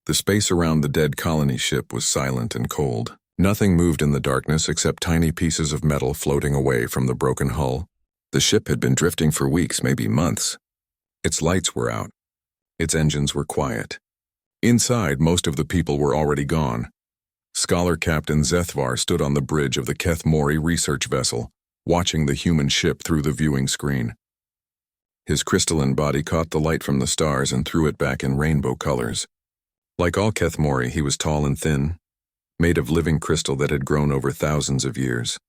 The space around the dead colony ship was silent and cold. Nothing moved in the darkness except tiny pieces of metal floating away from the broken hull. The ship had been drifting for weeks, maybe months. Its lights were out. Its engines were quiet. Inside, most of the people were already gone. Scholar Captain Zethvar stood on the bridge of the Keth Mori research vessel, watching the human ship through the viewing screen. His crystalline body caught the light from the stars and threw it back in rainbow colors. Like all Keth Mori, he was tall and thin, made of living crystal that had grown over thousands of years.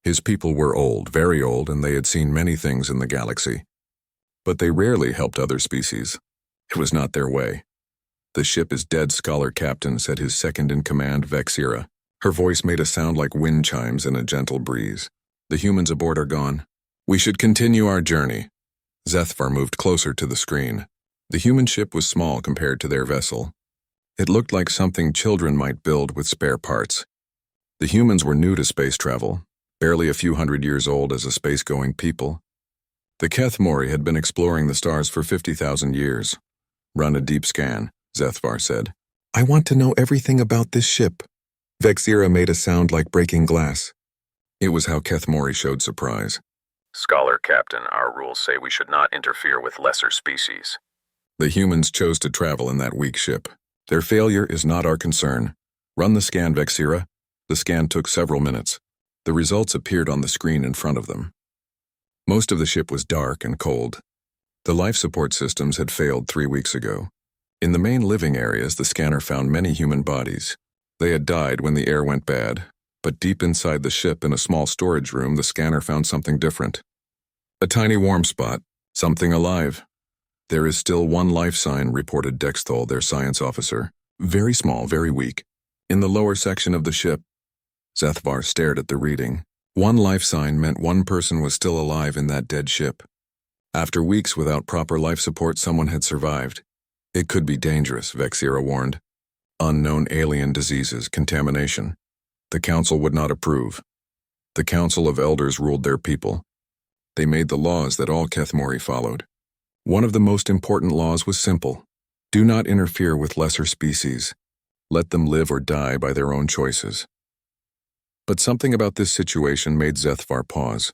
His people were old, very old, and they had seen many things in the galaxy. But they rarely helped other species. It was not their way. "The ship is dead, Scholar Captain," said his second-in-command, Vexira. Her voice made a sound like wind chimes in a gentle breeze. "The humans aboard are gone. We should continue our journey." Zethvar moved closer to the screen. The human ship was small compared to their vessel. It looked like something children might build with spare parts. The humans were new to space travel, barely a few hundred years old as a space-going people. The Keth Mori had been exploring the stars for 50,000 years. "Run a deep scan," Zethvar said. "I want to know everything about this ship." Vexira made a sound like breaking glass. It was how Keth Mori showed surprise. "Scholar Captain, our rules say we should not interfere with lesser species." The humans chose to travel in that weak ship. "Their failure is not our concern. Run the scan, Vexira." The scan took several minutes. The results appeared on the screen in front of them. Most of the ship was dark and cold. The life support systems had failed 3 weeks ago. In the main living areas, the scanner found many human bodies. They had died when the air went bad, but deep inside the ship in a small storage room, the scanner found something different. A tiny warm spot, something alive. "There is still one life sign," reported Dexthol, their science officer. "Very small, very weak. In the lower section of the ship." Zethvar stared at the reading. One life sign meant one person was still alive in that dead ship. After weeks without proper life support, someone had survived. It could be dangerous, Vexira warned. Unknown alien diseases, contamination. The council would not approve. The Council of Elders ruled their people. They made the laws that all Keth Mori followed. One of the most important laws was simple. Do not interfere with lesser species. Let them live or die by their own choices. But something about this situation made Zethvar pause.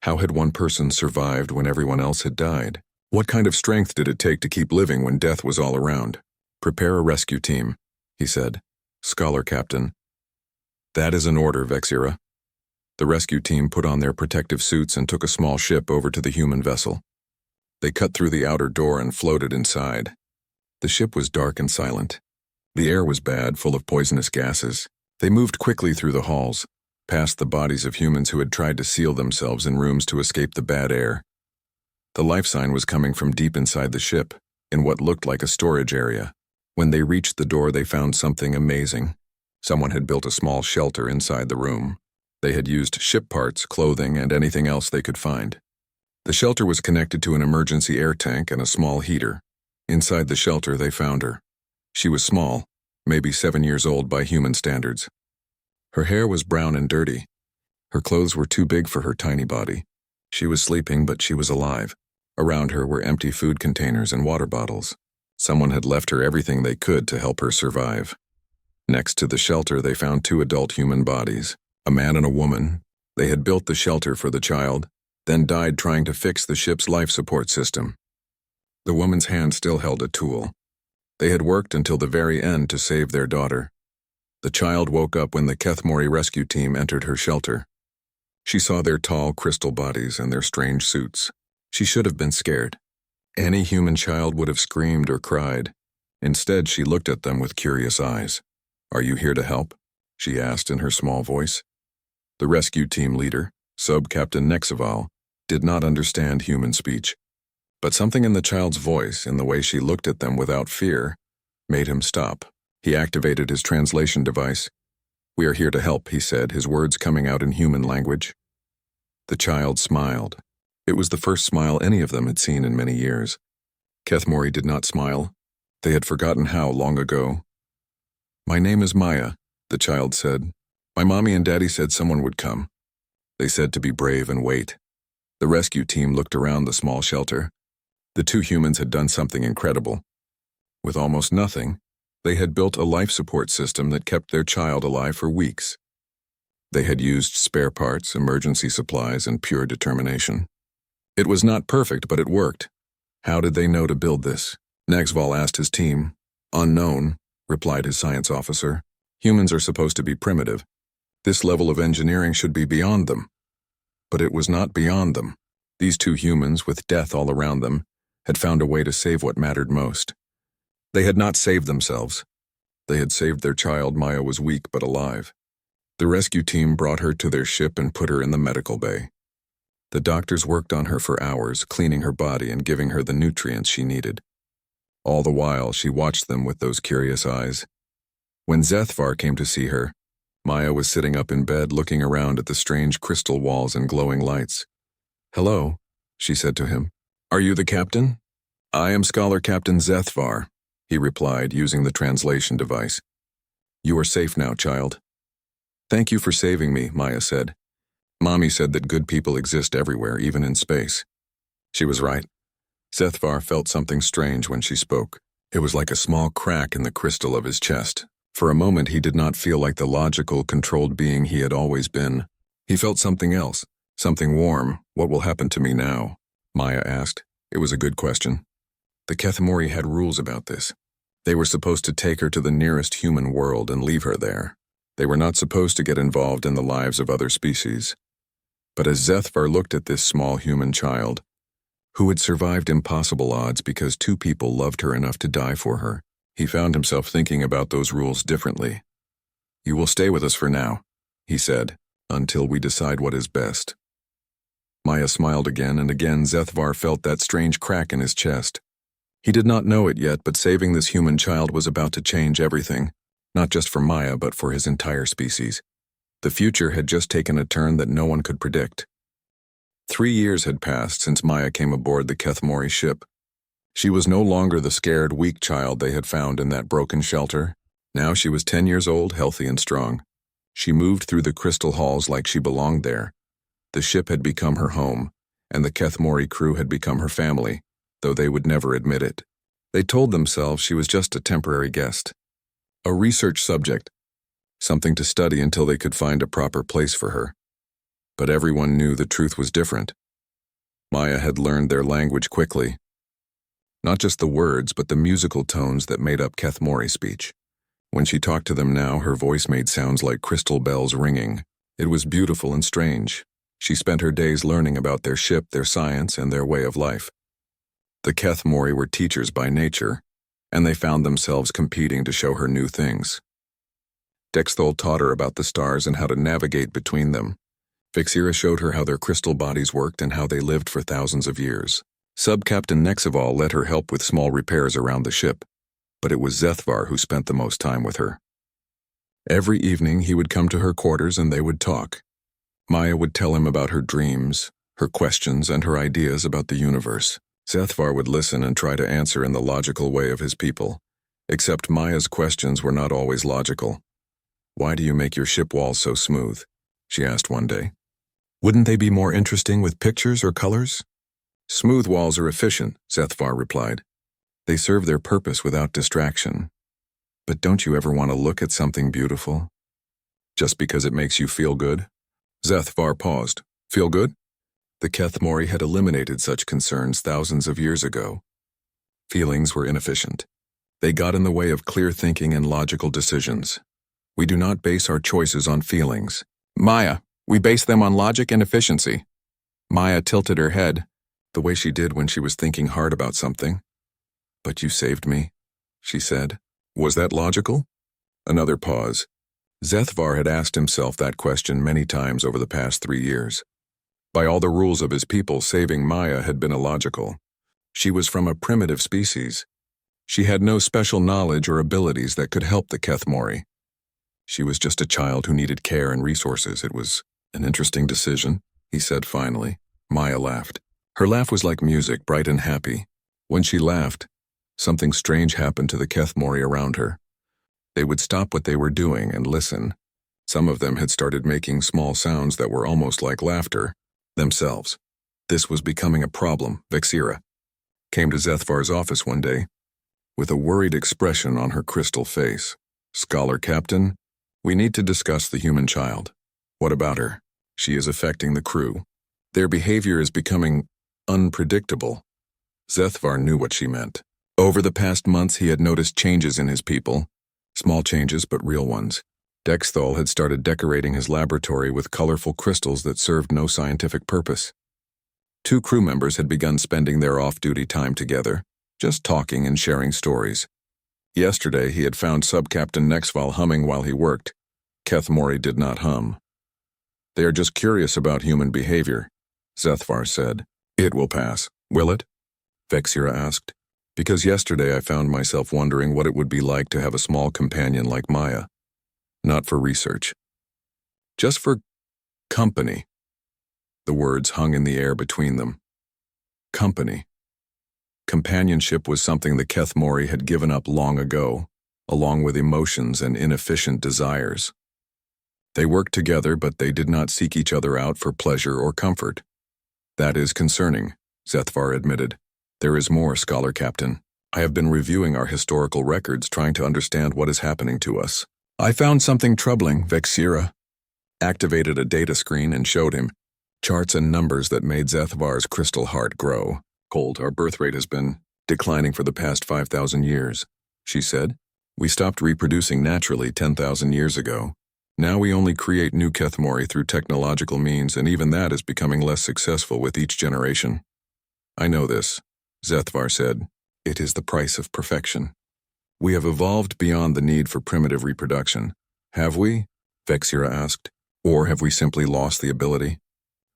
How had one person survived when everyone else had died? What kind of strength did it take to keep living when death was all around? "Prepare a rescue team," he said. "Scholar Captain." "That is an order, Vexira." The rescue team put on their protective suits and took a small ship over to the human vessel. They cut through the outer door and floated inside. The ship was dark and silent. The air was bad, full of poisonous gases. They moved quickly through the halls, past the bodies of humans who had tried to seal themselves in rooms to escape the bad air. The life sign was coming from deep inside the ship, in what looked like a storage area. When they reached the door, they found something amazing. Someone had built a small shelter inside the room. They had used ship parts, clothing, and anything else they could find. The shelter was connected to an emergency air tank and a small heater. Inside the shelter, they found her. She was small, maybe 7 years old by human standards. Her hair was brown and dirty. Her clothes were too big for her tiny body. She was sleeping, but she was alive. Around her were empty food containers and water bottles. Someone had left her everything they could to help her survive. Next to the shelter, they found 2 adult human bodies, a man and a woman. They had built the shelter for the child, then died trying to fix the ship's life support system. The woman's hand still held a tool. They had worked until the very end to save their daughter. The child woke up when the Keth Mori rescue team entered her shelter. She saw their tall crystal bodies and their strange suits. She should have been scared. Any human child would have screamed or cried. Instead, she looked at them with curious eyes. "Are you here to help?" she asked in her small voice. The rescue team leader, Sub-Captain Nexival, did not understand human speech. But something in the child's voice, in the way she looked at them without fear, made him stop. He activated his translation device. "We are here to help," he said, his words coming out in human language. The child smiled. It was the first smile any of them had seen in many years. Keth Mori did not smile. They had forgotten how long ago. "My name is Maya," the child said. "My mommy and daddy said someone would come. They said to be brave and wait." The rescue team looked around the small shelter. The 2 humans had done something incredible. With almost nothing, They had built a life support system that kept their child alive for weeks. They had used spare parts, emergency supplies, and pure determination. It was not perfect, but it worked. How did they know to build this? Nagsval asked his team. Unknown, replied his science officer. Humans are supposed to be primitive. This level of engineering should be beyond them. But it was not beyond them. These two humans, with death all around them, had found a way to save what mattered most. They had not saved themselves. They had saved their child. Maya was weak but alive. The rescue team brought her to their ship and put her in the medical bay. The doctors worked on her for hours, cleaning her body and giving her the nutrients she needed. All the while, she watched them with those curious eyes. When Zethvar came to see her, Maya was sitting up in bed looking around at the strange crystal walls and glowing lights. "Hello," she said to him. "Are you the captain?" "I am Scholar Captain Zethvar," he replied, using the translation device. "You are safe now, child." "Thank you for saving me," Maya said. "Mommy said that good people exist everywhere, even in space." She was right. Zethvar felt something strange when she spoke. It was like a small crack in the crystal of his chest. For a moment, he did not feel like the logical, controlled being he had always been. He felt something else, something warm. "What will happen to me now?" Maya asked. It was a good question. The Kethmori had rules about this. They were supposed to take her to the nearest human world and leave her there. They were not supposed to get involved in the lives of other species. But as Zethvar looked at this small human child, who had survived impossible odds because two people loved her enough to die for her, he found himself thinking about those rules differently. "You will stay with us for now," he said, "until we decide what is best." Maya smiled again, and again Zethvar felt that strange crack in his chest. He did not know it yet, but saving this human child was about to change everything, not just for Maya, but for his entire species. The future had just taken a turn that no one could predict. 3 years had passed since Maya came aboard the Kethmori ship. She was no longer the scared, weak child they had found in that broken shelter. Now she was 10 years old, healthy and strong. She moved through the crystal halls like she belonged there. The ship had become her home, and the Kethmori crew had become her family, though they would never admit it. They told themselves she was just a temporary guest, a research subject, something to study until they could find a proper place for her. But everyone knew the truth was different. Maya had learned their language quickly. Not just the words, but the musical tones that made up Kethmori speech. When she talked to them now, her voice made sounds like crystal bells ringing. It was beautiful and strange. She spent her days learning about their ship, their science, and their way of life. The Kethmori were teachers by nature, and they found themselves competing to show her new things. Dexthol taught her about the stars and how to navigate between them. Vixira showed her how their crystal bodies worked and how they lived for thousands of years. Sub-Captain Nexaval let her help with small repairs around the ship, but it was Zethvar who spent the most time with her. Every evening he would come to her quarters and they would talk. Maya would tell him about her dreams, her questions, and her ideas about the universe. Zethvar would listen and try to answer in the logical way of his people, except Maya's questions were not always logical. "Why do you make your ship walls so smooth?" she asked one day. "Wouldn't they be more interesting with pictures or colors?" "Smooth walls are efficient," Zethvar replied. "They serve their purpose without distraction. But don't you ever want to look at something beautiful? Just because it makes you feel good?" Zethvar paused. "Feel good?" The Kethmori had eliminated such concerns thousands of years ago. Feelings were inefficient. They got in the way of clear thinking and logical decisions. "We do not base our choices on feelings." "Maya, we base them on logic and efficiency." Maya tilted her head, the way she did when she was thinking hard about something. "But you saved me," she said. "Was that logical?" Another pause. Zethvar had asked himself that question many times over the past 3 years. By all the rules of his people, saving Maya had been illogical. She was from a primitive species. She had no special knowledge or abilities that could help the Kethmori. She was just a child who needed care and resources. "It was an interesting decision," he said finally. Maya laughed. Her laugh was like music, bright and happy. When she laughed, something strange happened to the Kethmori around her. They would stop what they were doing and listen. Some of them had started making small sounds that were almost like laughter themselves. This was becoming a problem. Vixira came to Zethvar's office one day. with a worried expression on her crystal face. "Scholar Captain, we need to discuss the human child. What about her? She is affecting the crew. Their behavior is becoming unpredictable." Zethvar knew what she meant. Over the past months, he had noticed changes in his people. Small changes, but real ones. Dexthal had started decorating his laboratory with colorful crystals that served no scientific purpose. 2 crew members had begun spending their off-duty time together, just talking and sharing stories. Yesterday, he had found Sub-Captain Nexval humming while he worked. Keth Mori did not hum. "They are just curious about human behavior," Zethvar said. "It will pass, will it?" Vexira asked. "Because yesterday I found myself wondering what it would be like to have a small companion like Maya. Not for research. Just for company." The words hung in the air between them. Company. Companionship was something that Keth Mori had given up long ago, along with emotions and inefficient desires. They worked together, but they did not seek each other out for pleasure or comfort. "That is concerning," Zethvar admitted. "There is more, Scholar Captain. I have been reviewing our historical records, trying to understand what is happening to us. I found something troubling." Vexira activated a data screen and showed him charts and numbers that made Zethvar's crystal heart grow. "Cold, our birth rate has been declining for the past 5,000 years, she said. "We stopped reproducing naturally 10,000 years ago. Now we only create new Keth Mori through technological means, and even that is becoming less successful with each generation." "I know this," Zethvar said. "It is the price of perfection. We have evolved beyond the need for primitive reproduction. Have we?" Vexira asked. "Or have we simply lost the ability?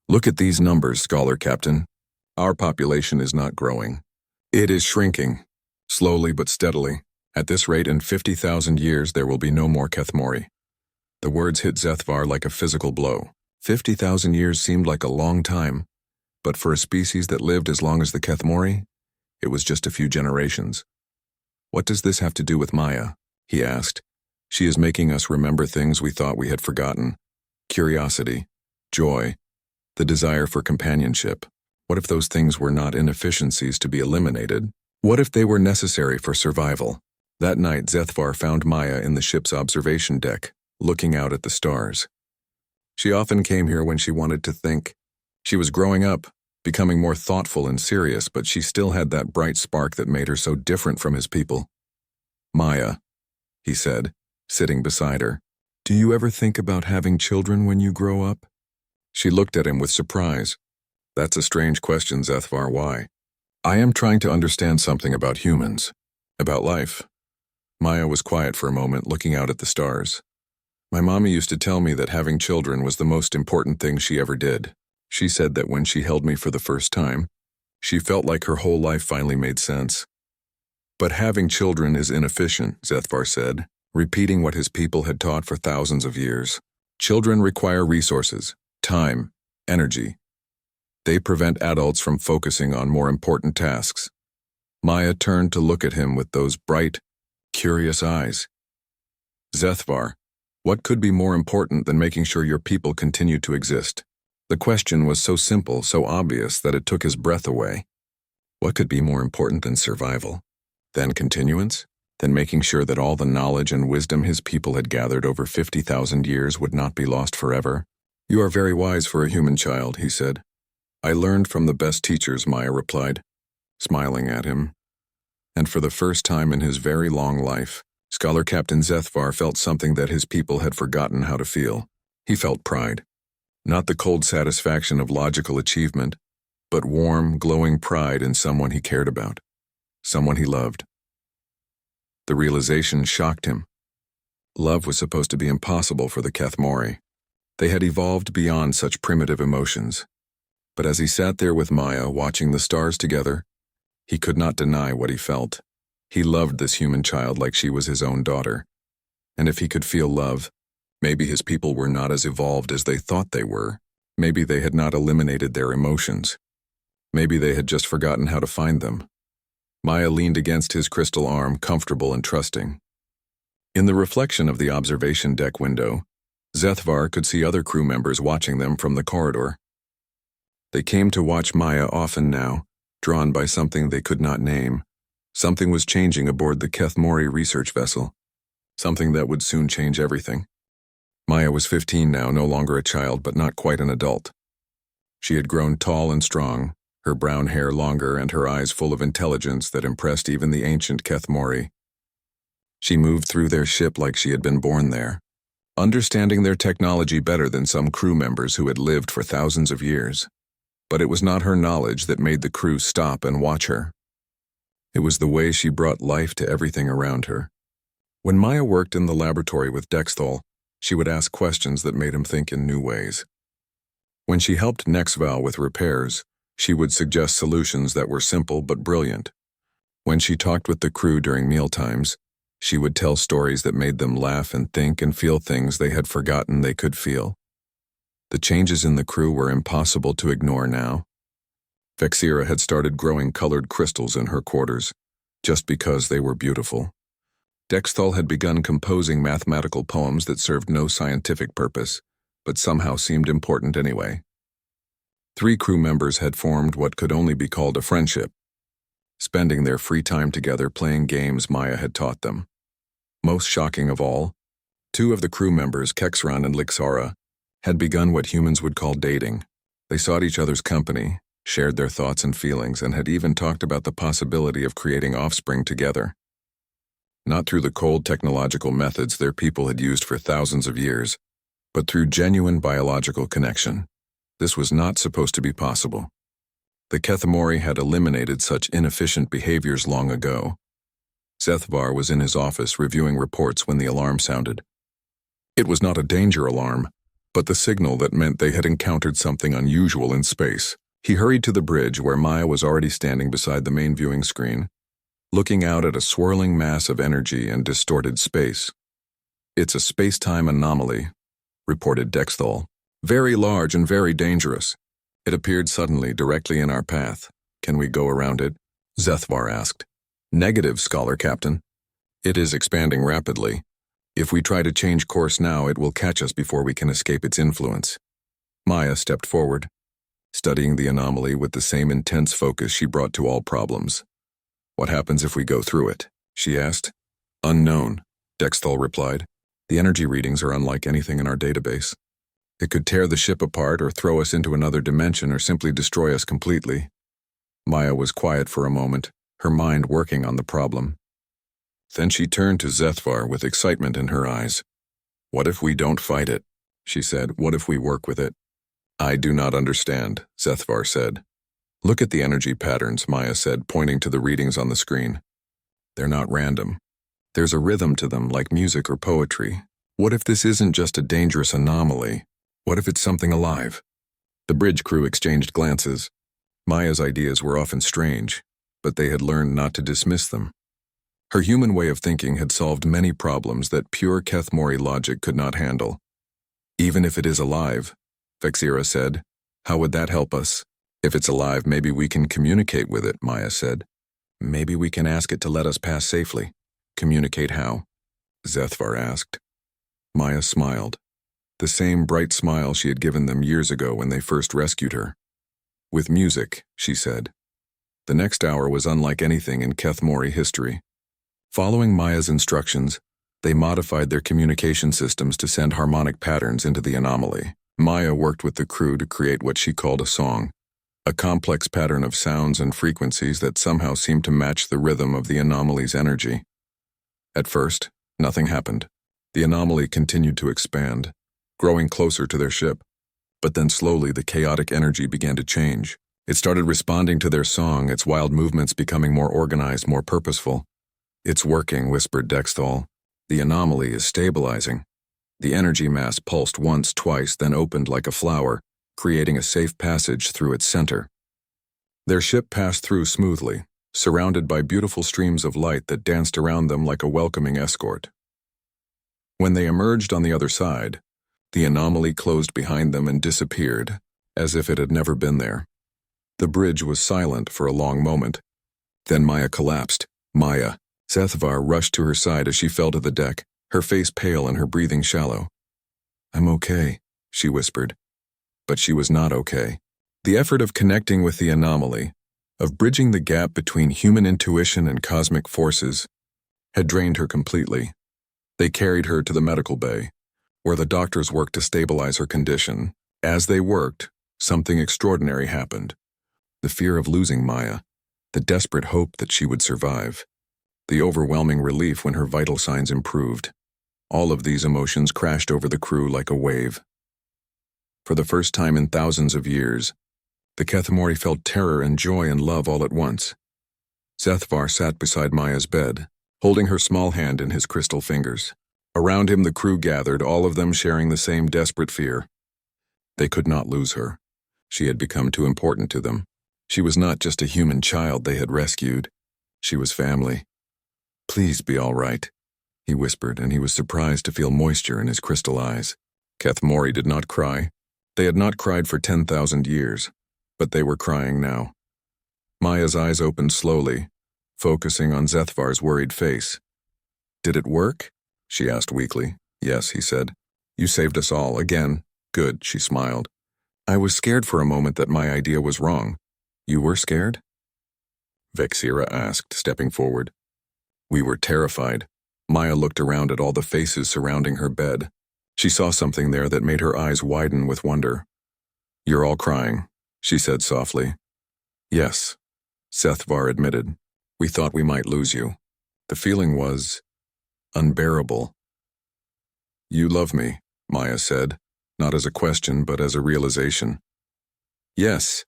Look at these numbers, Scholar Captain. Our population is not growing. It is shrinking, slowly but steadily. At this rate, in 50,000 years, there will be no more Keth Mori." The words hit Zethvar like a physical blow. 50,000 years seemed like a long time, but for a species that lived as long as the Keth Mori, it was just a few generations. "What does this have to do with Maya?" he asked. "She is making us remember things we thought we had forgotten. Curiosity, joy, the desire for companionship. What if those things were not inefficiencies to be eliminated? What if they were necessary for survival?" That night, Zethvar found Maya in the ship's observation deck, looking out at the stars. She often came here when she wanted to think. She was growing up, becoming more thoughtful and serious, but she still had that bright spark that made her so different from his people. "Maya," he said, sitting beside her, "do you ever think about having children when you grow up?" She looked at him with surprise. "That's a strange question, Zethvar. Why?" "I am trying to understand something about humans, about life." Maya was quiet for a moment, looking out at the stars. "My mommy used to tell me that having children was the most important thing she ever did. She said that when she held me for the first time, she felt like her whole life finally made sense." "But having children is inefficient," Zethvar said, repeating what his people had taught for thousands of years. "Children require resources, time, energy. They prevent adults from focusing on more important tasks." Maya turned to look at him with those bright, curious eyes. "Zethvar, what could be more important than making sure your people continue to exist?" The question was so simple, so obvious, that it took his breath away. What could be more important than survival? Than continuance? Than making sure that all the knowledge and wisdom his people had gathered over 50,000 years would not be lost forever? "You are very wise for a human child," he said. "I learned from the best teachers," Maya replied, smiling at him. And for the first time in his very long life, Scholar Captain Zethvar felt something that his people had forgotten how to feel. He felt pride. Not the cold satisfaction of logical achievement, but warm, glowing pride in someone he cared about, someone he loved. The realization shocked him. Love was supposed to be impossible for the Keth Mori. They had evolved beyond such primitive emotions. But as he sat there with Maya, watching the stars together, he could not deny what he felt. He loved this human child like she was his own daughter. And if he could feel love, maybe his people were not as evolved as they thought they were. Maybe they had not eliminated their emotions. Maybe they had just forgotten how to find them. Maya leaned against his crystal arm, comfortable and trusting. In the reflection of the observation deck window, Zethvar could see other crew members watching them from the corridor. They came to watch Maya often now, drawn by something they could not name, Something was changing aboard the Kethmori research vessel. Something that would soon change everything. Maya was 15 now, no longer a child, but not quite an adult. She had grown tall and strong, her brown hair longer and her eyes full of intelligence that impressed even the ancient Kethmori. She moved through their ship like she had been born there, understanding their technology better than some crew members who had lived for thousands of years. But it was not her knowledge that made the crew stop and watch her. It was the way she brought life to everything around her. When Maya worked in the laboratory with Dexthol, she would ask questions that made him think in new ways. When she helped Nexval with repairs, she would suggest solutions that were simple but brilliant. When she talked with the crew during mealtimes, she would tell stories that made them laugh and think and feel things they had forgotten they could feel. The changes in the crew were impossible to ignore now. Vexira had started growing colored crystals in her quarters, just because they were beautiful. Dexthal had begun composing mathematical poems that served no scientific purpose, but somehow seemed important anyway. 3 crew members had formed what could only be called a friendship, spending their free time together playing games Maya had taught them. Most shocking of all, 2 of the crew members, Kexran and Lixara, had begun what humans would call dating. They sought each other's company, shared their thoughts and feelings, and had even talked about the possibility of creating offspring together. Not through the cold technological methods their people had used for thousands of years, but through genuine biological connection. This was not supposed to be possible. The Kethmori had eliminated such inefficient behaviors long ago. Zethvar was in his office reviewing reports when the alarm sounded. It was not a danger alarm, but the signal that meant they had encountered something unusual in space. He hurried to the bridge where Maya was already standing beside the main viewing screen, looking out at a swirling mass of energy and distorted space. "It's a space-time anomaly," reported Dexthol. "Very large and very dangerous. It appeared suddenly directly in our path. Can we go around it?" Zethvar asked. "Negative, Scholar Captain. It is expanding rapidly. If we try to change course now, it will catch us before we can escape its influence." Maya stepped forward, studying the anomaly with the same intense focus she brought to all problems. "What happens if we go through it?" she asked. "Unknown," Dexthol replied. "The energy readings are unlike anything in our database. It could tear the ship apart or throw us into another dimension or simply destroy us completely." Maya was quiet for a moment, her mind working on the problem. Then she turned to Zethvar with excitement in her eyes. "What if we don't fight it?" she said. "What if we work with it?" "I do not understand," Zethvar said. "Look at the energy patterns," Maya said, pointing to the readings on the screen. "They're not random. There's a rhythm to them, like music or poetry. What if this isn't just a dangerous anomaly? What if it's something alive?" The bridge crew exchanged glances. Maya's ideas were often strange, but they had learned not to dismiss them. Her human way of thinking had solved many problems that pure Kethmori logic could not handle. "Even if it is alive," Vexira said, "how would that help us?" "If it's alive, maybe we can communicate with it," Maya said. "Maybe we can ask it to let us pass safely." "Communicate how?" Zethvar asked. Maya smiled, the same bright smile she had given them years ago when they first rescued her. "With music," she said. The next hour was unlike anything in Kethmori history. Following Maya's instructions, they modified their communication systems to send harmonic patterns into the anomaly. Maya worked with the crew to create what she called a song, a complex pattern of sounds and frequencies that somehow seemed to match the rhythm of the anomaly's energy. At first, nothing happened. The anomaly continued to expand, growing closer to their ship. But then slowly the chaotic energy began to change. It started responding to their song, its wild movements becoming more organized, more purposeful. "It's working," whispered Dexthol. "The anomaly is stabilizing." The energy mass pulsed once, twice, then opened like a flower, creating a safe passage through its center. Their ship passed through smoothly, surrounded by beautiful streams of light that danced around them like a welcoming escort. When they emerged on the other side, the anomaly closed behind them and disappeared, as if it had never been there. The bridge was silent for a long moment. Then Maya collapsed. "Maya!" Zethvar rushed to her side as she fell to the deck, her face pale and her breathing shallow. "I'm okay," she whispered. But she was not okay. The effort of connecting with the anomaly, of bridging the gap between human intuition and cosmic forces, had drained her completely. They carried her to the medical bay, where the doctors worked to stabilize her condition. As they worked, something extraordinary happened. The fear of losing Maya, the desperate hope that she would survive, the overwhelming relief when her vital signs improved. All of these emotions crashed over the crew like a wave. For the first time in thousands of years, the Kethmori felt terror and joy and love all at once. Zethvar sat beside Maya's bed, holding her small hand in his crystal fingers. Around him the crew gathered, all of them sharing the same desperate fear. They could not lose her. She had become too important to them. She was not just a human child they had rescued. She was family. "Please be all right," he whispered, and he was surprised to feel moisture in his crystal eyes. Kethmori did not cry. They had not cried for 10,000 years, but they were crying now. Maya's eyes opened slowly, focusing on Zethvar's worried face. "Did it work?" she asked weakly. "Yes," he said. "You saved us all, again." "Good," she smiled. "I was scared for a moment that my idea was wrong." "You were scared?" Vexira asked, stepping forward. "We were terrified." Maya looked around at all the faces surrounding her bed. She saw something there that made her eyes widen with wonder. "You're all crying," she said softly. "Yes," Zethvar admitted. "We thought we might lose you." The feeling was unbearable. "You love me," Maya said, not as a question but as a realization. "Yes,"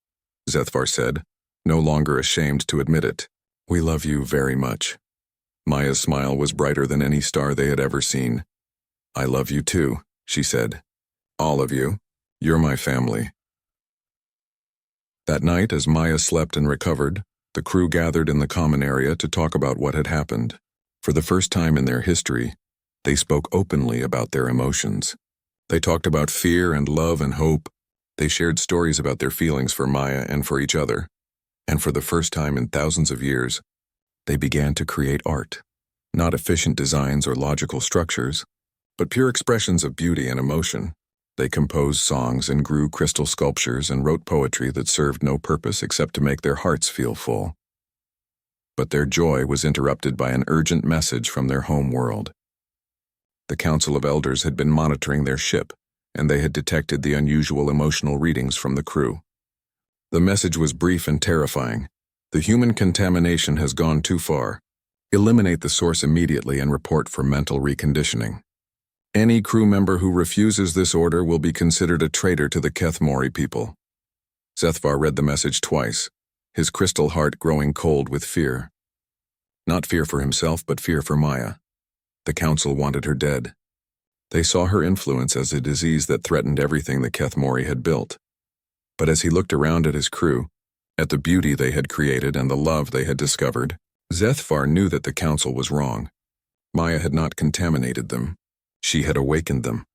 Zethvar said, no longer ashamed to admit it. "We love you very much." Maya's smile was brighter than any star they had ever seen. "I love you too," she said. "All of you. You're my family." That night, as Maya slept and recovered, the crew gathered in the common area to talk about what had happened. For the first time in their history, they spoke openly about their emotions. They talked about fear and love and hope. They shared stories about their feelings for Maya and for each other. And for the first time in thousands of years, they began to create art. Not efficient designs or logical structures, but pure expressions of beauty and emotion. They composed songs and grew crystal sculptures and wrote poetry that served no purpose except to make their hearts feel full. But their joy was interrupted by an urgent message from their home world. The Council of Elders had been monitoring their ship, and they had detected the unusual emotional readings from the crew. The message was brief and terrifying. "The human contamination has gone too far. Eliminate the source immediately and report for mental reconditioning. Any crew member who refuses this order will be considered a traitor to the Kethmori people." Zethvar read the message twice, his crystal heart growing cold with fear. Not fear for himself, but fear for Maya. The council wanted her dead. They saw her influence as a disease that threatened everything the Kethmori had built. But as he looked around at his crew, at the beauty they had created and the love they had discovered, Zethvar knew that the council was wrong. Maya had not contaminated them. She had awakened them.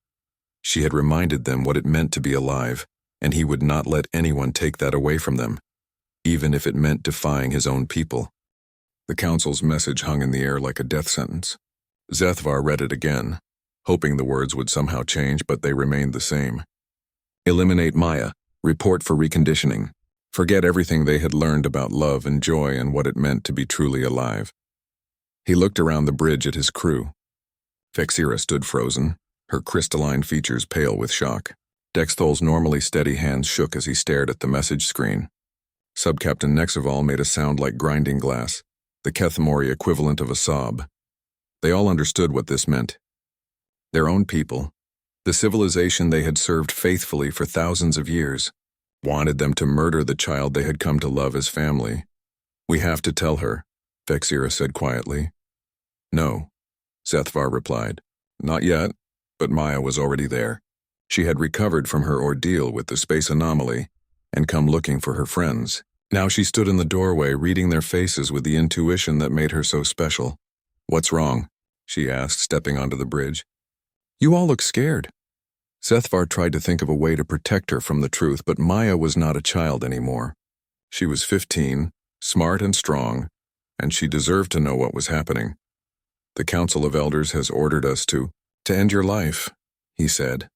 She had reminded them what it meant to be alive, and he would not let anyone take that away from them, even if it meant defying his own people. The council's message hung in the air like a death sentence. Zethvar read it again, hoping the words would somehow change, but they remained the same. Eliminate Maya. Report for reconditioning. Forget everything they had learned about love and joy and what it meant to be truly alive. He looked around the bridge at his crew. Vexira stood frozen, her crystalline features pale with shock. Dexthol's normally steady hands shook as he stared at the message screen. Subcaptain Nexaval made a sound like grinding glass, the Kethmori equivalent of a sob. They all understood what this meant. Their own people, the civilization they had served faithfully for thousands of years, wanted them to murder the child they had come to love as family. "We have to tell her," Vexira said quietly. "No," Zethvar replied. "Not yet," but Maya was already there. She had recovered from her ordeal with the space anomaly and come looking for her friends. Now she stood in the doorway, reading their faces with the intuition that made her so special. "What's wrong?" she asked, stepping onto the bridge. "You all look scared." Zethvar tried to think of a way to protect her from the truth, but Maya was not a child anymore. She was 15, smart and strong, and she deserved to know what was happening. "The Council of Elders has ordered us to end your life," he said,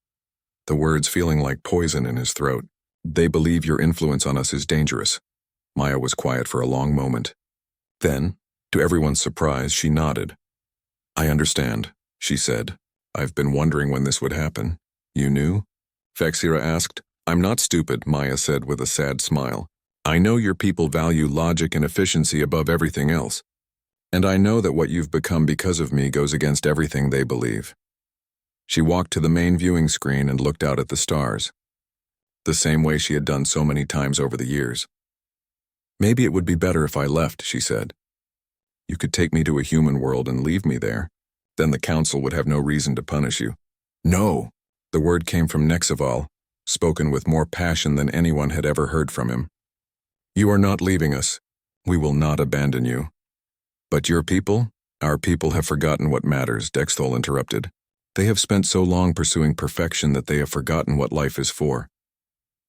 the words feeling like poison in his throat. "They believe your influence on us is dangerous. Maya was quiet for a long moment. Then, to everyone's surprise, she nodded. I understand, she said. I've been wondering when this would happen. You knew? Vexira asked. I'm not stupid, Maya said with a sad smile. I know your people value logic and efficiency above everything else. And I know that what you've become because of me goes against everything they believe. She walked to the main viewing screen and looked out at the stars, the same way she had done so many times over the years. Maybe it would be better if I left, she said. You could take me to a human world and leave me there. Then the council would have no reason to punish you. No! The word came from Nexaval, spoken with more passion than anyone had ever heard from him. You are not leaving us. We will not abandon you. But your people, our people have forgotten what matters, Dexthol interrupted. They have spent so long pursuing perfection that they have forgotten what life is for.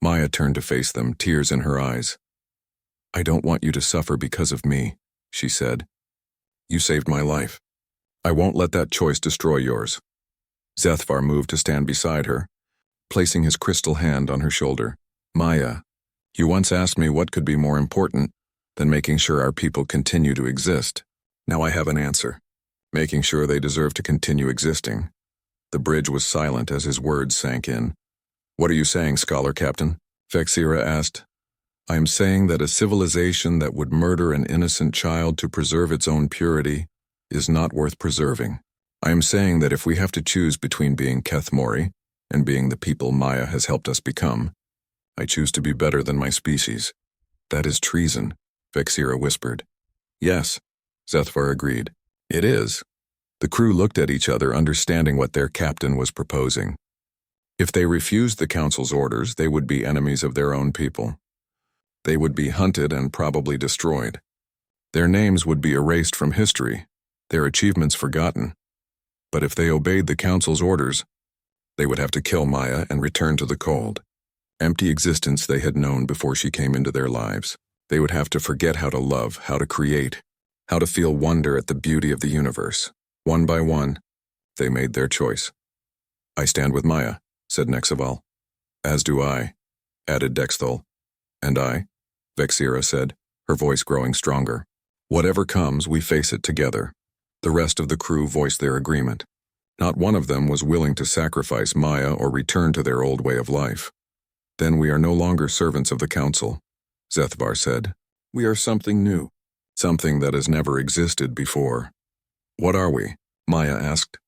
Maya turned to face them, tears in her eyes. I don't want you to suffer because of me, she said. You saved my life. I won't let that choice destroy yours. Zethvar moved to stand beside her, placing his crystal hand on her shoulder. Maya, you once asked me what could be more important than making sure our people continue to exist. Now I have an answer. Making sure they deserve to continue existing. The bridge was silent as his words sank in. What are you saying, Scholar Captain? Vexira asked. I am saying that a civilization that would murder an innocent child to preserve its own purity is not worth preserving. I am saying that if we have to choose between being Kethmori and being the people Maya has helped us become, I choose to be better than my species. That is treason, Vexira whispered. Yes, Zethvar agreed. It is. The crew looked at each other, understanding what their captain was proposing. If they refused the council's orders, they would be enemies of their own people. They would be hunted and probably destroyed. Their names would be erased from history, their achievements forgotten. But if they obeyed the council's orders, they would have to kill Maya and return to the cold, empty existence they had known before she came into their lives. They would have to forget how to love, how to create, how to feel wonder at the beauty of the universe. One by one, they made their choice. I stand with Maya, said Nexaval. As do I, added Dexthol. And I, Vexira said, her voice growing stronger. Whatever comes, we face it together. The rest of the crew voiced their agreement. Not one of them was willing to sacrifice Maya or return to their old way of life. Then we are no longer servants of the council, Zethvar said. We are something new, something that has never existed before. What are we? Maya asked.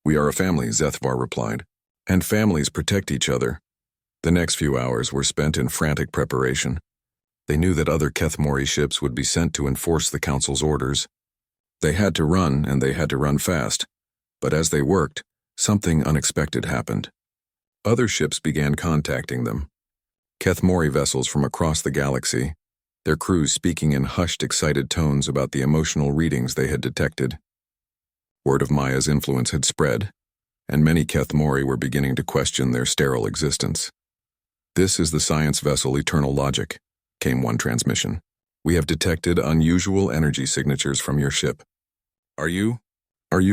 We are a family, Zethvar replied. And families protect each other. The next few hours were spent in frantic preparation. They knew that other Kethmori ships would be sent to enforce the council's orders. They had to run, and they had to run fast. But as they worked, something unexpected happened. Other ships began contacting them. Kethmori vessels from across the galaxy, their crews speaking in hushed, excited tones about the emotional readings they had detected. Word of Maya's influence had spread, and many Kethmori were beginning to question their sterile existence. This is the science vessel Eternal Logic, came one transmission. We have detected unusual energy signatures from your ship. Are you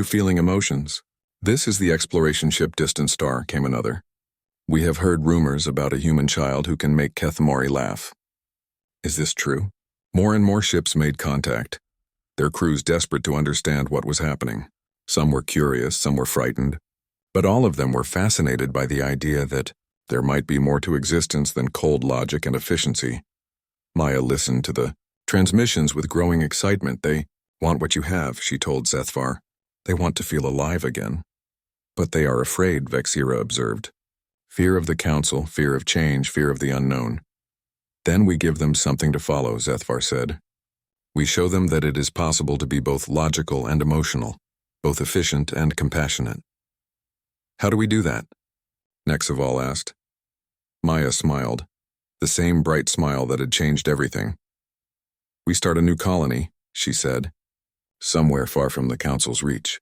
feeling emotions? This is the exploration ship Distant Star, came another. We have heard rumors about a human child who can make Kethmori laugh. Is this true? More and more ships made contact, their crews desperate to understand what was happening. Some were curious, some were frightened, but all of them were fascinated by the idea that there might be more to existence than cold logic and efficiency. Maya listened to the transmissions with growing excitement. They want what you have, she told Zethvar. They want to feel alive again. But they are afraid, Vexira observed. Fear of the council, fear of change, fear of the unknown. Then we give them something to follow, Zethvar said. We show them that it is possible to be both logical and emotional, both efficient and compassionate. How do we do that? Nexaval asked. Maya smiled, the same bright smile that had changed everything. We start a new colony, she said, somewhere far from the council's reach.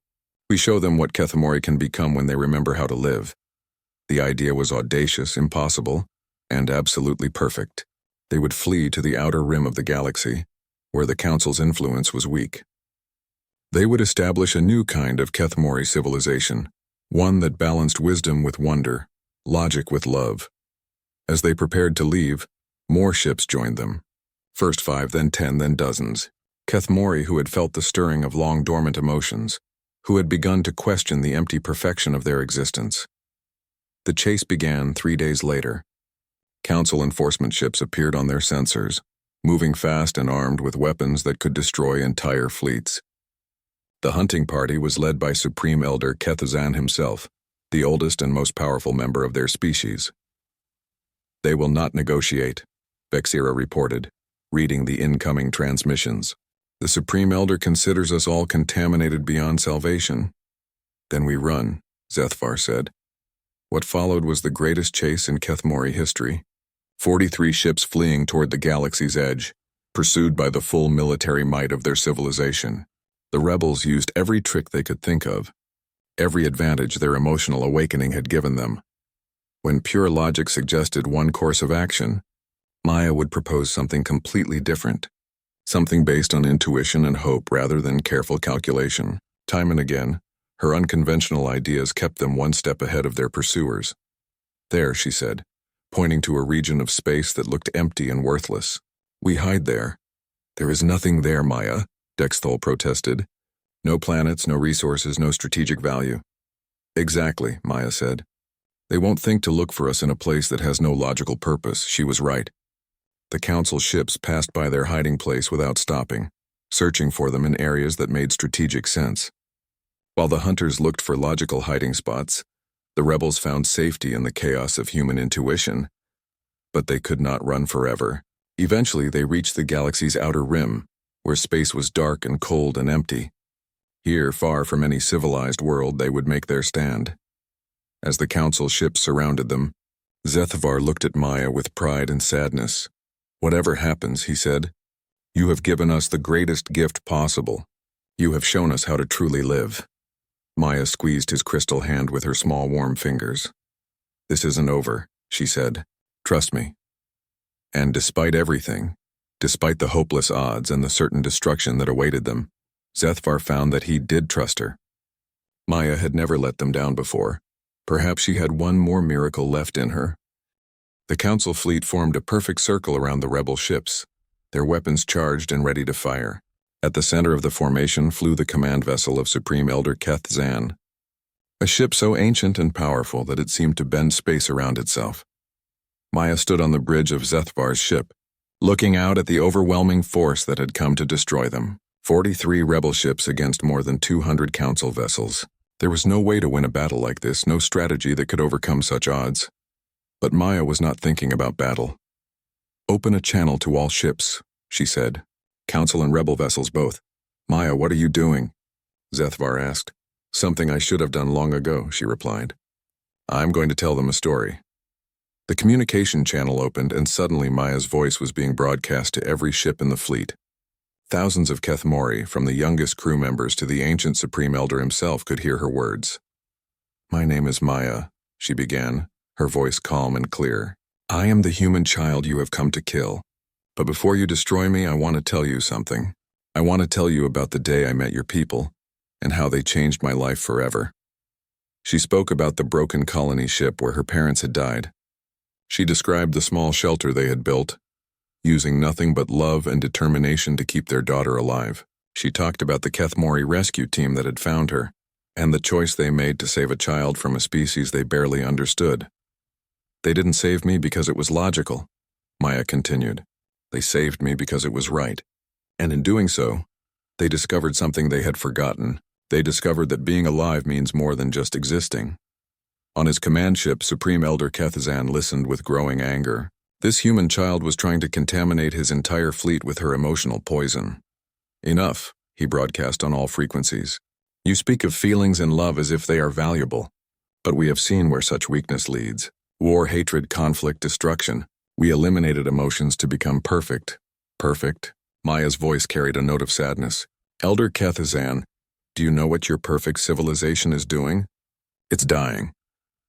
We show them what Kethmori can become when they remember how to live. The idea was audacious, impossible, and absolutely perfect. They would flee to the outer rim of the galaxy, where the council's influence was weak. They would establish a new kind of Kethmori civilization, one that balanced wisdom with wonder, logic with love. As they prepared to leave, more ships joined them. First 5, then 10, then dozens. Kethmori, who had felt the stirring of long-dormant emotions, who had begun to question the empty perfection of their existence. The chase began 3 days later. Council enforcement ships appeared on their sensors, moving fast and armed with weapons that could destroy entire fleets. The hunting party was led by Supreme Elder Kethzan himself, the oldest and most powerful member of their species. "They will not negotiate," Vexira reported, reading the incoming transmissions. "The Supreme Elder considers us all contaminated beyond salvation." "Then we run," Zethvar said. What followed was the greatest chase in Kethmori history. 43 ships fleeing toward the galaxy's edge, pursued by the full military might of their civilization. The rebels used every trick they could think of, every advantage their emotional awakening had given them. When pure logic suggested one course of action, Maya would propose something completely different, something based on intuition and hope rather than careful calculation. Time and again, her unconventional ideas kept them one step ahead of their pursuers. "There," she said, pointing to a region of space that looked empty and worthless. "We hide there." "There is nothing there, Maya," Dexthol protested. "No planets, no resources, no strategic value." "Exactly," Maya said. "They won't think to look for us in a place that has no logical purpose." She was right. The Council ships passed by their hiding place without stopping, searching for them in areas that made strategic sense. While the hunters looked for logical hiding spots, the rebels found safety in the chaos of human intuition. But they could not run forever. Eventually they reached the galaxy's outer rim, where space was dark and cold and empty. Here, far from any civilized world, they would make their stand. As the Council ships surrounded them, Zethvar looked at Maya with pride and sadness. "Whatever happens," he said, "you have given us the greatest gift possible. You have shown us how to truly live." Maya squeezed his crystal hand with her small warm fingers. "This isn't over," she said. "Trust me." And despite everything, despite the hopeless odds and the certain destruction that awaited them, Zethvar found that he did trust her. Maya had never let them down before. Perhaps she had one more miracle left in her. The Council fleet formed a perfect circle around the rebel ships, their weapons charged and ready to fire. At the center of the formation flew the command vessel of Supreme Elder Kethzan, a ship so ancient and powerful that it seemed to bend space around itself. Maya stood on the bridge of Zethvar's ship, looking out at the overwhelming force that had come to destroy them. 43 rebel ships against more than 200 Council vessels. There was no way to win a battle like this, no strategy that could overcome such odds. But Maya was not thinking about battle. "Open a channel to all ships," she said. "Council and rebel vessels both." "Maya, what are you doing?" Zethvar asked. "Something I should have done long ago," she replied. "I'm going to tell them a story." The communication channel opened, and suddenly Maya's voice was being broadcast to every ship in the fleet. Thousands of Kethmori, from the youngest crew members to the ancient Supreme Elder himself, could hear her words. "My name is Maya," she began, her voice calm and clear. "I am the human child you have come to kill. But before you destroy me, I want to tell you something. I want to tell you about the day I met your people, and how they changed my life forever." She spoke about the broken colony ship where her parents had died. She described the small shelter they had built, using nothing but love and determination to keep their daughter alive. She talked about the Kethmori rescue team that had found her, and the choice they made to save a child from a species they barely understood. "They didn't save me because it was logical," Maya continued. "They saved me because it was right. And in doing so, they discovered something they had forgotten. They discovered that being alive means more than just existing." On his command ship, Supreme Elder Kethzan listened with growing anger. This human child was trying to contaminate his entire fleet with her emotional poison. "Enough," he broadcast on all frequencies. "You speak of feelings and love as if they are valuable. But we have seen where such weakness leads. War, hatred, conflict, destruction. We eliminated emotions to become perfect." "Perfect?" Maya's voice carried a note of sadness. "Elder Kethzan, do you know what your perfect civilization is doing? It's dying."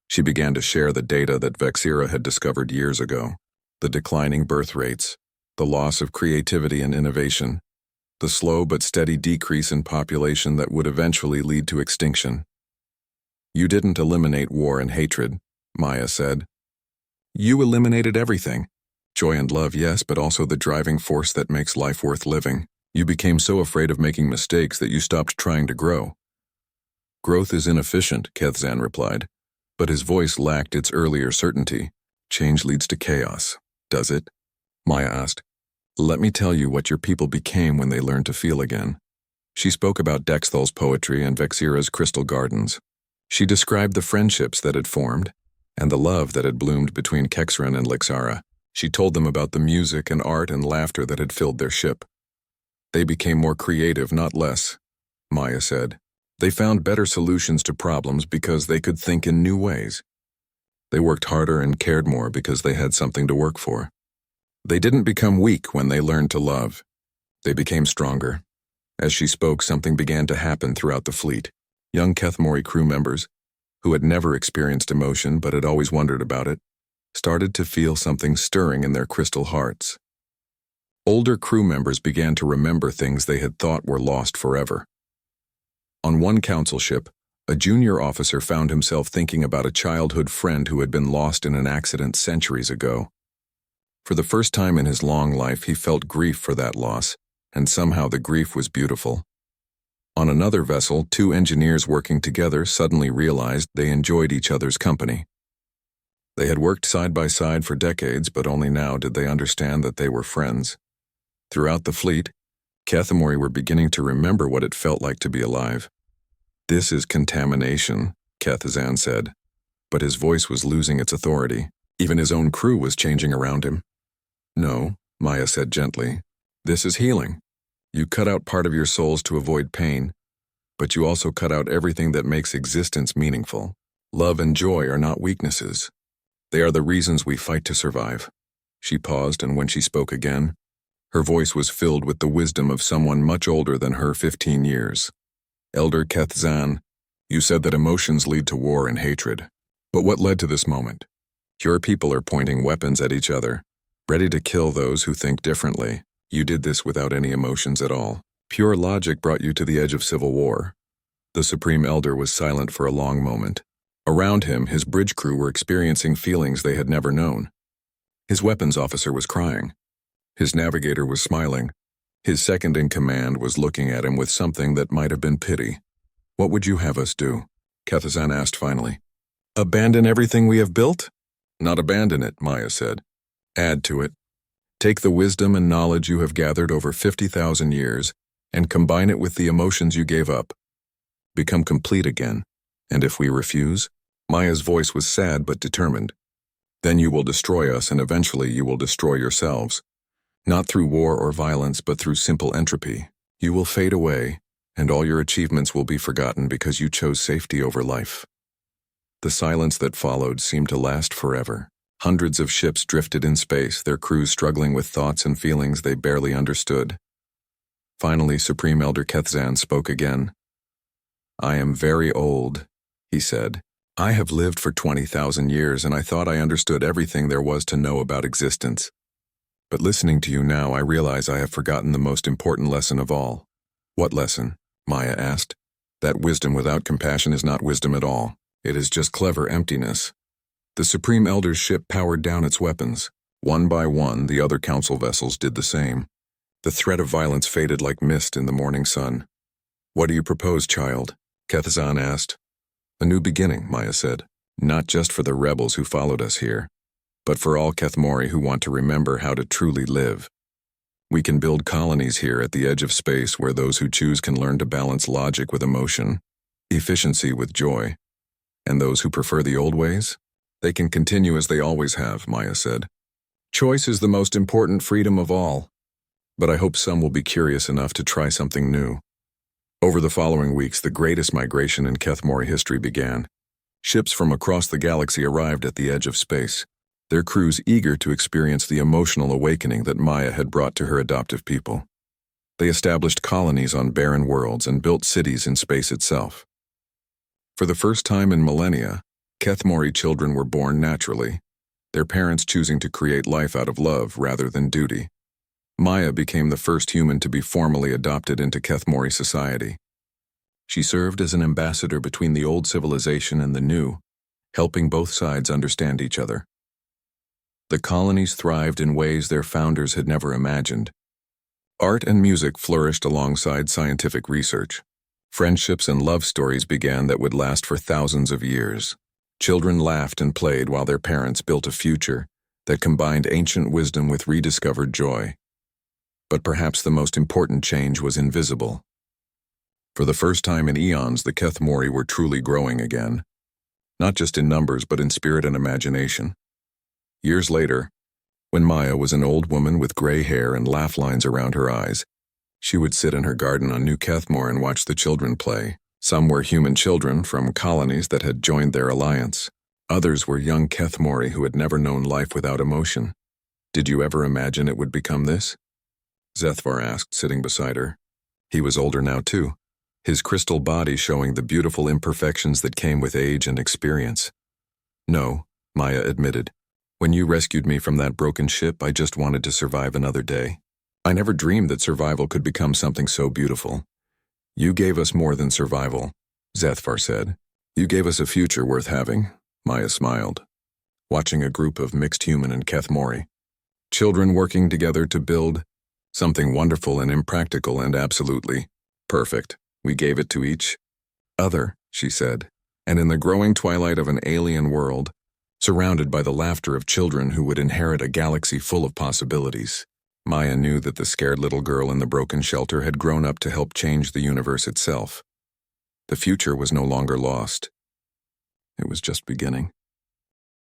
She began to share the data that Vexira had discovered years ago. The declining birth rates, the loss of creativity and innovation, the slow but steady decrease in population that would eventually lead to extinction. "You didn't eliminate war and hatred," Maya said. "You eliminated everything. Joy and love, yes, but also the driving force that makes life worth living. You became so afraid of making mistakes that you stopped trying to grow. Growth is inefficient, Kethzan replied, but his voice lacked its earlier certainty. Change leads to chaos, does it? Maya asked. Let me tell you what your people became when they learned to feel again. She spoke about Dexthal's poetry and Vexira's crystal gardens. She described the friendships that had formed and the love that had bloomed between Kexran and Lixara. She told them about the music and art and laughter that had filled their ship. They became more creative, not less, Maya said. They found better solutions to problems because they could think in new ways. They worked harder and cared more because they had something to work for. They didn't become weak when they learned to love. They became stronger. As she spoke, something began to happen throughout the fleet. Young Kethmori crew members, who had never experienced emotion but had always wondered about it, started to feel something stirring in their crystal hearts. Older crew members began to remember things they had thought were lost forever. On one council ship, a junior officer found himself thinking about a childhood friend who had been lost in an accident centuries ago. For the first time in his long life, he felt grief for that loss, and somehow the grief was beautiful. On another vessel, two engineers working together suddenly realized they enjoyed each other's company. They had worked side by side for decades, but only now did they understand that they were friends. Throughout the fleet, Kethmori were beginning to remember what it felt like to be alive. This is contamination, Kethzan said, but his voice was losing its authority. Even his own crew was changing around him. No, Maya said gently. This is healing. You cut out part of your souls to avoid pain, but you also cut out everything that makes existence meaningful. Love and joy are not weaknesses. They are the reasons we fight to survive. She paused, and when she spoke again, her voice was filled with the wisdom of someone much older than her 15 years. Elder Kethzan, you said that emotions lead to war and hatred. But what led to this moment? Your people are pointing weapons at each other, ready to kill those who think differently. You did this without any emotions at all. Pure logic brought you to the edge of civil war. The Supreme Elder was silent for a long moment. Around him, his bridge crew were experiencing feelings they had never known. His weapons officer was crying. His navigator was smiling. His second-in-command was looking at him with something that might have been pity. What would you have us do? Kethzan asked finally. Abandon everything we have built? Not abandon it, Maya said. Add to it. Take the wisdom and knowledge you have gathered over 50,000 years and combine it with the emotions you gave up. Become complete again. And if we refuse? Maya's voice was sad but determined. Then you will destroy us, and eventually you will destroy yourselves. Not through war or violence, but through simple entropy. You will fade away, and all your achievements will be forgotten because you chose safety over life. The silence that followed seemed to last forever. Hundreds of ships drifted in space, their crews struggling with thoughts and feelings they barely understood. Finally, Supreme Elder Kethzan spoke again. I am very old, he said. I have lived for 20,000 years, and I thought I understood everything there was to know about existence. But listening to you now, I realize I have forgotten the most important lesson of all. What lesson? Maya asked. That wisdom without compassion is not wisdom at all. It is just clever emptiness. The Supreme Elder's ship powered down its weapons. One by one, the other council vessels did the same. The threat of violence faded like mist in the morning sun. What do you propose, child? Kethzan asked. A new beginning, Maya said. Not just for the rebels who followed us here, but for all Kethmori who want to remember how to truly live. We can build colonies here at the edge of space where those who choose can learn to balance logic with emotion, efficiency with joy. And those who prefer the old ways? They can continue as they always have, Maya said. Choice is the most important freedom of all. But I hope some will be curious enough to try something new. Over the following weeks, the greatest migration in Kethmori history began. Ships from across the galaxy arrived at the edge of space, their crews eager to experience the emotional awakening that Maya had brought to her adoptive people. They established colonies on barren worlds and built cities in space itself. For the first time in millennia, Kethmori children were born naturally, their parents choosing to create life out of love rather than duty. Maya became the first human to be formally adopted into Kethmori society. She served as an ambassador between the old civilization and the new, helping both sides understand each other. The colonies thrived in ways their founders had never imagined. Art and music flourished alongside scientific research. Friendships and love stories began that would last for thousands of years. Children laughed and played while their parents built a future that combined ancient wisdom with rediscovered joy. But perhaps the most important change was invisible. For the first time in eons, the Kethmori were truly growing again. Not just in numbers, but in spirit and imagination. Years later, when Maya was an old woman with gray hair and laugh lines around her eyes, she would sit in her garden on New Kethmore and watch the children play. Some were human children from colonies that had joined their alliance. Others were young Kethmori who had never known life without emotion. "Did you ever imagine it would become this?" Zethvar asked, sitting beside her. He was older now too, his crystal body showing the beautiful imperfections that came with age and experience. "No," Maya admitted. "When you rescued me from that broken ship, I just wanted to survive another day. I never dreamed that survival could become something so beautiful." "You gave us more than survival," Zethvar said. "You gave us a future worth having," Maya smiled, watching a group of mixed human and Kethmori. Children working together to build something wonderful and impractical and absolutely perfect. We gave it to each other, she said. And in the growing twilight of an alien world, surrounded by the laughter of children who would inherit a galaxy full of possibilities, Maya knew that the scared little girl in the broken shelter had grown up to help change the universe itself. The future was no longer lost. It was just beginning.